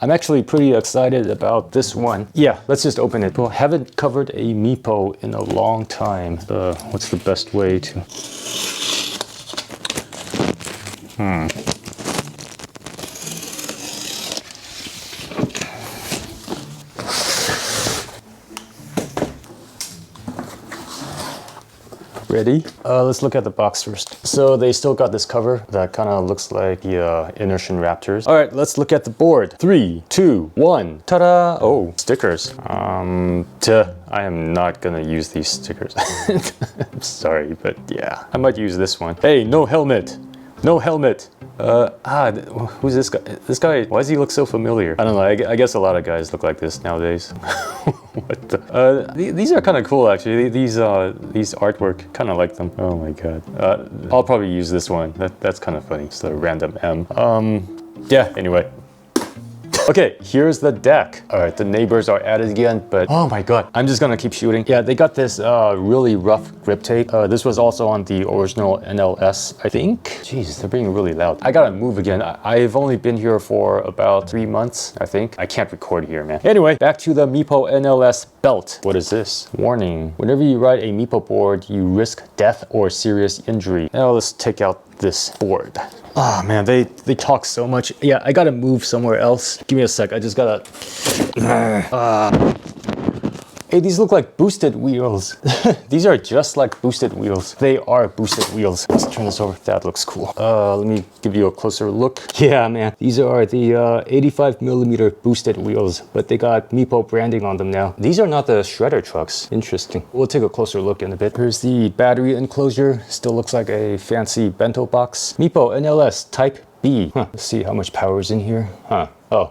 I'm actually pretty excited about this one. Yeah, let's just open it. Well, haven't covered a Meepo in a long time. What's the best way to... Ready? Let's look at the box first. So they still got this cover that kind of looks like the Inertian Raptors. All right, let's look at the board. 3, 2, 1. Ta-da! Oh, stickers. I am not gonna use these stickers. I'm sorry, but yeah, I might use this one. Hey, no helmet. No helmet. Who's this guy? This guy, why does he look so familiar? I don't know, I guess a lot of guys look like this nowadays. What the? These are kind of cool, actually. These artwork, kind of like them. Oh my god. I'll probably use this one. That's kind of funny. It's the random M. Yeah, anyway. Okay, here's the deck. All right, the neighbors are at it again, but oh my god, I'm just gonna keep shooting. Yeah, they got this really rough grip tape. This was also on the original NLS, I think. Jeez, they're being really loud. I gotta move again. I've only been here for about 3 months, I think. I can't record here, man. Anyway, back to the Meepo NLS Belt. What is this? Warning, whenever you ride a Meepo board, you risk death or serious injury. Now let's take out this board. Oh man, they talk so much. Yeah, I gotta move somewhere else. Give me a sec, I just gotta... Hey, these look like boosted wheels. These are just like boosted wheels. They are boosted wheels. Let's turn this over. That looks cool. Let me give you a closer look. Yeah, man. These are the 85mm boosted wheels, but they got Meepo branding on them now. These are not the shredder trucks. Interesting. We'll take a closer look in a bit. Here's the battery enclosure. Still looks like a fancy bento box. Meepo NLS Type B. Let's see how much power is in here. Oh.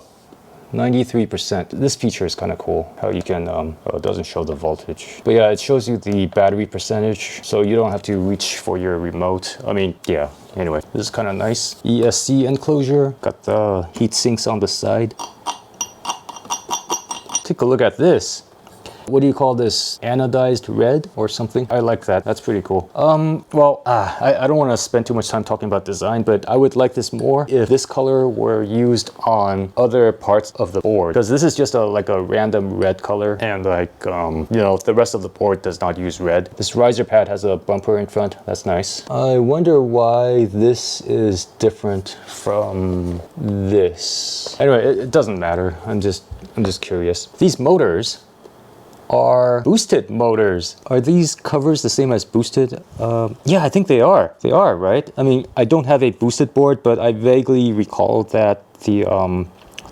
93%. This feature is kind of cool, how you can, it doesn't show the voltage. But yeah, it shows you the battery percentage, so you don't have to reach for your remote. I mean, yeah, anyway, this is kind of nice. ESC enclosure, got the heat sinks on the side. Take a look at this. What do you call this? Anodized red or something? I like that. That's pretty cool. I don't want to spend too much time talking about design, but I would like this more if this color were used on other parts of the board. Because this is just like a random red color, and like, you know, the rest of the board does not use red. This riser pad has a bumper in front. That's nice. I wonder why this is different from this. Anyway, it doesn't matter. I'm just curious. These motors are boosted motors. Are these covers the same as boosted? Yeah, I think they are. They are, right? I mean, I don't have a boosted board, but I vaguely recall that the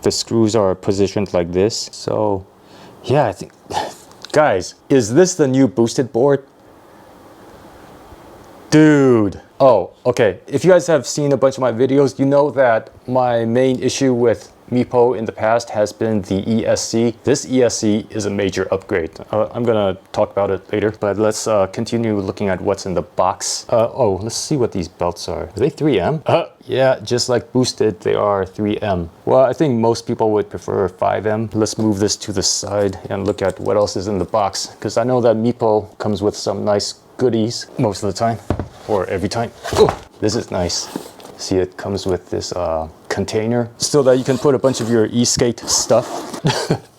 screws are positioned like this. So, yeah, I think... Guys, is this the new boosted board? Dude. Oh, okay. If you guys have seen a bunch of my videos, you know that my main issue with Meepo in the past has been the ESC. This ESC is a major upgrade. I'm gonna talk about it later, but let's continue looking at what's in the box. Let's see what these belts are. Are they 3M? Yeah, just like boosted, they are 3M. Well, I think most people would prefer 5M. Let's move this to the side and look at what else is in the box, because I know that Meepo comes with some nice goodies most of the time, or every time. Oh, this is nice. See, it comes with this container so that you can put a bunch of your e-skate stuff.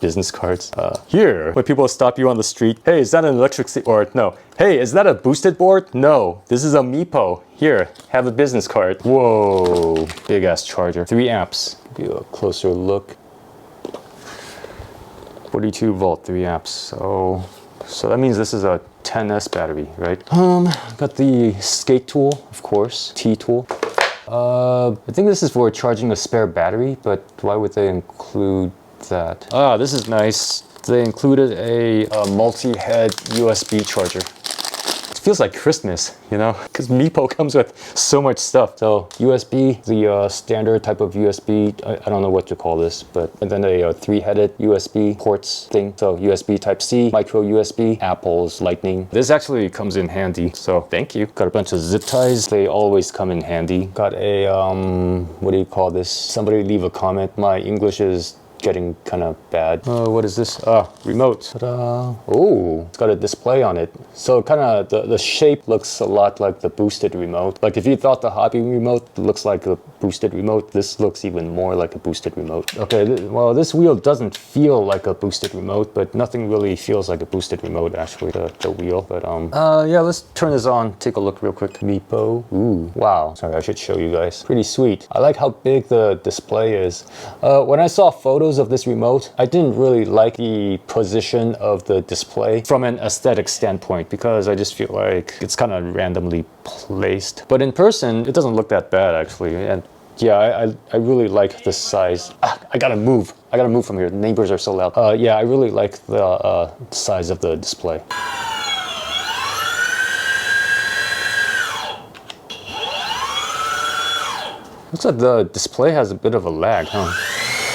Business cards. Here, when people stop you on the street, hey, is that an electric or no, hey, is that a boosted board? No, this is a Meepo. Here, have a business card. Whoa, big ass charger. 3 amps. Give you a closer look. 42 volt, 3 amps. So that means this is a 10S battery, right? Got the skate tool, of course, T-tool. I think this is for charging a spare battery, but why would they include that? Ah, this is nice. They included a multi-head USB charger. It feels like Christmas, you know, because Meepo comes with so much stuff. So USB, the standard type of USB, I don't know what to call this, and then a 3-headed USB ports thing. So USB Type-C, micro USB, Apple's Lightning. This actually comes in handy, so thank you. Got a bunch of zip ties. They always come in handy. Got a, what do you call this? Somebody leave a comment. My English is getting kind of bad. What is this? Remote. Ta-da. Oh, it's got a display on it. So kind of the shape looks a lot like the boosted remote. Like if you thought the hobby remote looks like a boosted remote, this looks even more like a boosted remote. Okay, well, this wheel doesn't feel like a boosted remote, but nothing really feels like a boosted remote actually, the wheel. But yeah, let's turn this on, take a look real quick. Meepo. Ooh, wow. Sorry, I should show you guys. Pretty sweet. I like how big the display is. When I saw photos of this remote, I didn't really like the position of the display from an aesthetic standpoint because I just feel like it's kind of randomly placed. But in person, it doesn't look that bad actually. And yeah, I really like the size. I gotta move. I gotta move from here. The neighbors are so loud. Yeah, I really like the size of the display. Looks like the display has a bit of a lag, huh?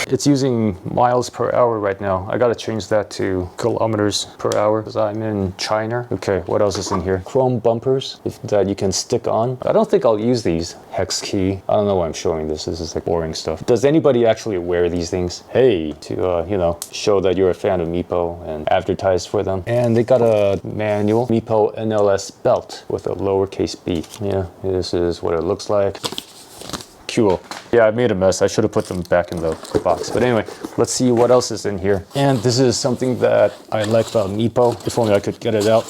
It's using miles per hour right now. I gotta change that to kilometers per hour because I'm in China. Okay, what else is in here? Chrome bumpers that you can stick on. I don't think I'll use these. Hex key. I don't know why I'm showing this. This is like boring stuff. Does anybody actually wear these things? Hey, to you know, show that you're a fan of Meepo and advertise for them. And they got a manual, Meepo NLS Belt with a lowercase b. Yeah, this is what it looks like. Cool. Yeah, I made a mess. I should have put them back in the box. But anyway, let's see what else is in here. And this is something that I like about Meepo. If only I could get it out.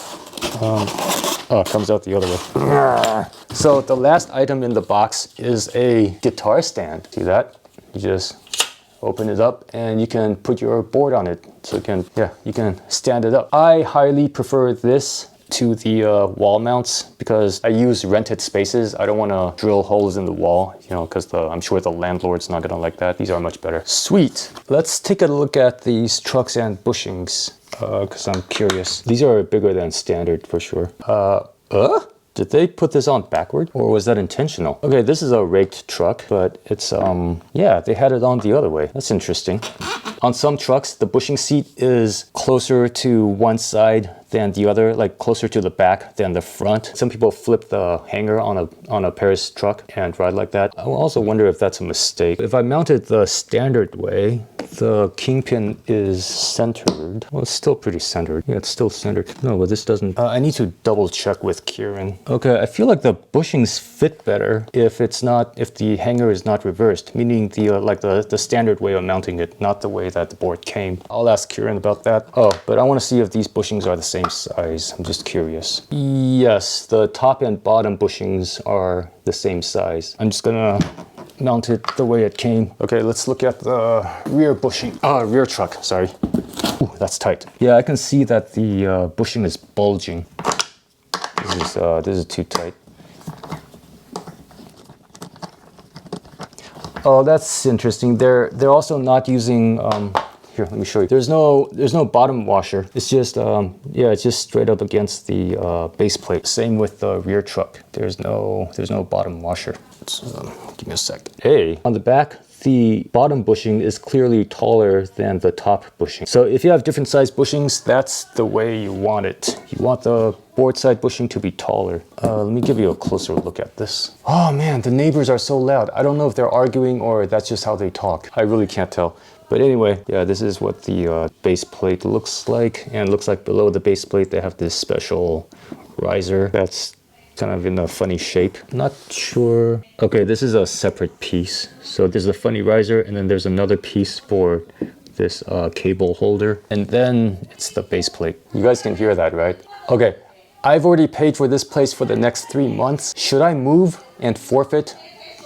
Oh, it comes out the other way. So the last item in the box is a guitar stand. See that? You just open it up and you can put your board on it. So you can, yeah, you can stand it up. I highly prefer this to the wall mounts because I use rented spaces. I don't want to drill holes in the wall, you know, because I'm sure the landlord's not gonna like that. These are much better. Sweet. Let's take a look at these trucks and bushings because I'm curious. These are bigger than standard for sure. Did they put this on backward or was that intentional? Okay, this is a raked truck, but it's, yeah, they had it on the other way. That's interesting. On some trucks, the bushing seat is closer to one side than the other, like closer to the back than the front. Some people flip the hanger on a Paris truck and ride like that. I also wonder if that's a mistake. If I mounted the standard way, the kingpin is centered. Well, it's still pretty centered. Yeah, it's still centered. No, but this doesn't. I need to double check with Kieran. Okay, I feel like the bushings fit better if the hanger is not reversed, meaning the standard way of mounting it, not the way that the board came. I'll ask Kieran about that. Oh, but I want to see if these bushings are the same size. I'm just curious. Yes, the top and bottom bushings are the same size. I'm just gonna mount it the way it came. Okay, let's look at the rear bushing. Rear truck, sorry. Ooh, that's tight. Yeah, I can see that the bushing is bulging. This is too tight. Oh, that's interesting. They're also not using here, let me show you. There's no bottom washer. It's just yeah, it's just straight up against the base plate. Same with the rear truck. There's no bottom washer. Give me a sec. Hey, on the back, the bottom bushing is clearly taller than the top bushing. So if you have different size bushings, that's the way you want it. You want the board side bushing to be taller. Let me give you a closer look at this. Oh man, the neighbors are so loud. I don't know if they're arguing or that's just how they talk. I really can't tell. But anyway, yeah, this is what the base plate looks like. And it looks like below the base plate, they have this special riser that's kind of in a funny shape. Not sure. Okay, this is a separate piece. So there's a funny riser and then there's another piece for this cable holder. And then it's the base plate. You guys can hear that, right? Okay, I've already paid for this place for the next 3 months. Should I move and forfeit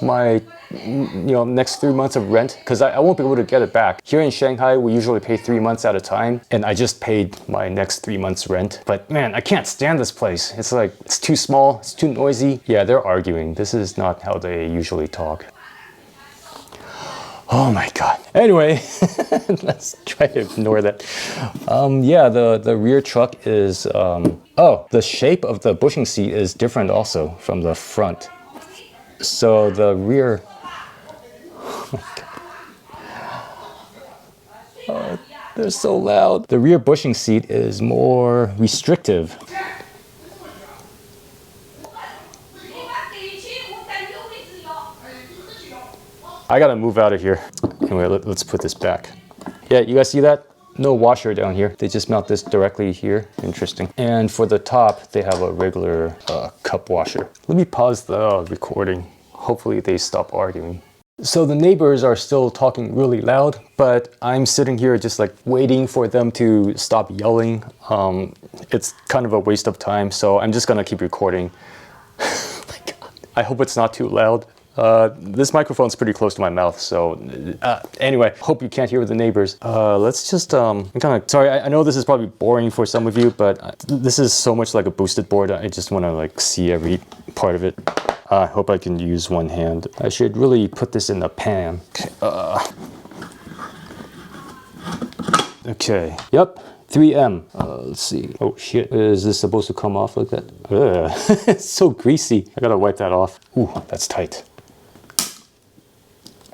my next 3 months of rent? Because I won't be able to get it back. Here in Shanghai, we usually pay 3 months at a time, and I just paid my next 3 months rent. But man, I can't stand this place. It's like, it's too small, it's too noisy. Yeah, they're arguing. This is not how they usually talk. Oh my God. Anyway, let's try to ignore that. Yeah, the rear truck is, oh, the shape of the bushing seat is different also from the front. So the rear, oh, they're so loud. The rear bushing seat is more restrictive. I gotta move out of here. Anyway, let's put this back. Yeah, you guys see that? No washer down here. They just mount this directly here. Interesting. And for the top, they have a regular cup washer. Let me pause the recording. Hopefully they stop arguing. So the neighbors are still talking really loud, but I'm sitting here just like waiting for them to stop yelling. It's kind of a waste of time, so I'm just gonna keep recording. Oh my God. I hope it's not too loud. This microphone's pretty close to my mouth, so anyway, hope you can't hear the neighbors. Let's just, I'm kind of, sorry, I know this is probably boring for some of you, but this is so much like a boosted board. I just want to like see every part of it. I hope I can use one hand. I should really put this in the pan. Okay, yep. 3M. Let's see. Oh shit. Is this supposed to come off like that? It's so greasy. I gotta wipe that off. Ooh, that's tight.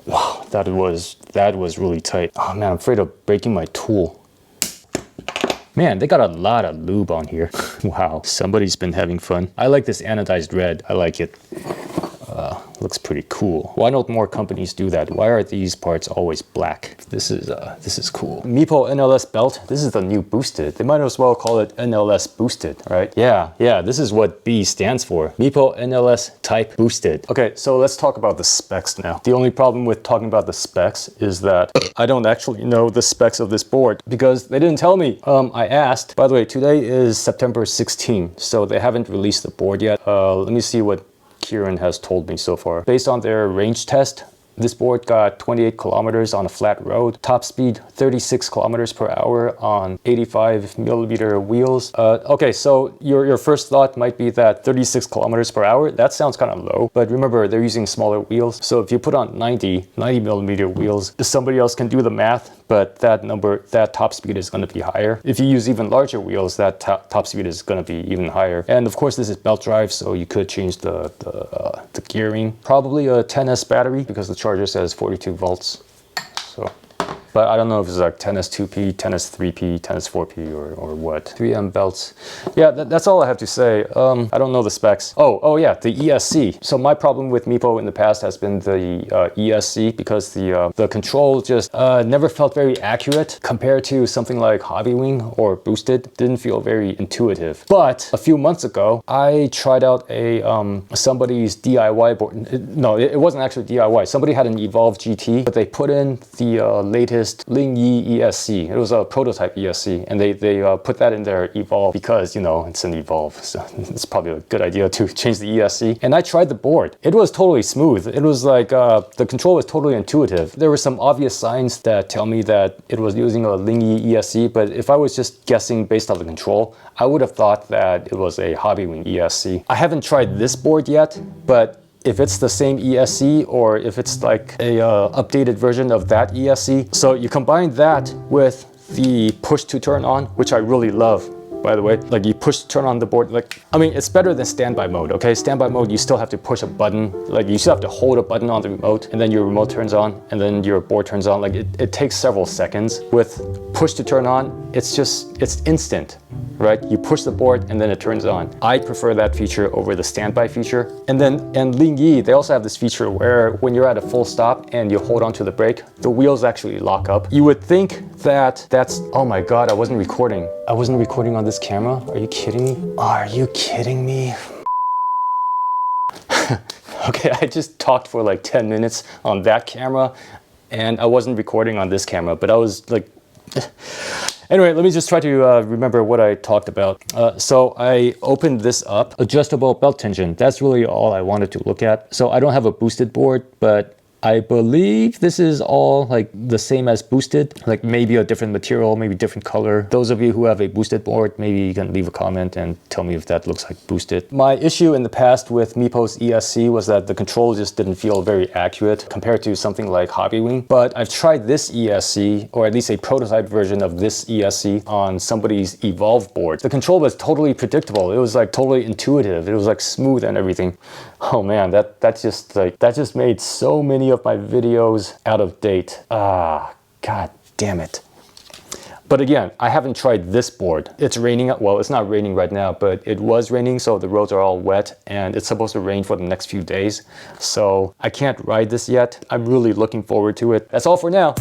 Wow, that was really tight. Oh man, I'm afraid of breaking my tool. Man, they got a lot of lube on here. Wow, somebody's been having fun. I like this anodized red. I like it. Looks pretty cool. Why don't more companies do that? Why are these parts always black? This is cool. Meepo NLS Belt. This is the new boosted. They might as well call it NLS Boosted, right? Yeah, this is what B stands for. Meepo NLS Type Boosted. Okay, so let's talk about the specs now. The only problem with talking about the specs is that I don't actually know the specs of this board because they didn't tell me. I asked. By the way, today is September 16th, so they haven't released the board yet. Let me see what Kieran has told me so far. Based on their range test, this board got 28 kilometers on a flat road, top speed 36 kilometers per hour on 85 millimeter wheels. Okay, so your first thought might be that 36 kilometers per hour, that sounds kind of low, but remember they're using smaller wheels. So if you put on 90 millimeter wheels, somebody else can do the math, but that top speed is going to be higher. If you use even larger wheels, that top speed is going to be even higher. And of course, this is belt drive, so you could change the gearing. Probably a 10S battery because the charger says 42 volts. So, but I don't know if it's like 10S2P, 10S3P, 10S4P or what. 3M belts. Yeah, that's all I have to say. I don't know the specs. Oh yeah, the ESC. So my problem with Meepo in the past has been the ESC because the control just never felt very accurate compared to something like Hobbywing or Boosted. Didn't feel very intuitive. But a few months ago, I tried out a somebody's DIY board. No, it wasn't actually DIY. Somebody had an Evolve GT, but they put in the latest Lingyi ESC. It was a prototype ESC, and they put that in their Evolve because, you know, it's an Evolve, so it's probably a good idea to change the ESC. And I tried the board. It was totally smooth. It was like the control was totally intuitive. There were some obvious signs that tell me that it was using a Lingyi ESC, but if I was just guessing based on the control, I would have thought that it was a Hobbywing ESC. I haven't tried this board yet, but if it's the same ESC or if it's like a updated version of that ESC. So you combine that with the push to turn on, which I really love, by the way. Like you push to turn on the board, like, I mean, it's better than standby mode, okay? Standby mode, you still have to push a button. Like you still have to hold a button on the remote and then your remote turns on and then your board turns on. Like it takes several seconds. With push to turn on, it's instant, right? You push the board and then it turns on. I prefer that feature over the standby feature. And Lingyi, they also have this feature where when you're at a full stop and you hold onto the brake, the wheels actually lock up. You would think that that's, oh my God, I wasn't recording. I wasn't recording on this camera? Are you kidding me? Are you kidding me? Okay, I just talked for like 10 minutes on that camera and I wasn't recording on this camera, but I was like, anyway, let me just try to remember what I talked about. So I opened this up, adjustable belt tension. That's really all I wanted to look at. So I don't have a boosted board, but I believe this is all like the same as boosted, like maybe a different material, maybe different color. Those of you who have a boosted board, maybe you can leave a comment and tell me if that looks like boosted. My issue in the past with Meepo's ESC was that the control just didn't feel very accurate compared to something like Hobbywing. But I've tried this ESC, or at least a prototype version of this ESC on somebody's Evolve board. The control was totally predictable. It was like totally intuitive. It was like smooth and everything. Oh man, that just made so many of my videos out of date. God damn it. But again, I haven't tried this board. It's raining, well, it's not raining right now, but it was raining, so the roads are all wet and it's supposed to rain for the next few days. So I can't ride this yet. I'm really looking forward to it. That's all for now.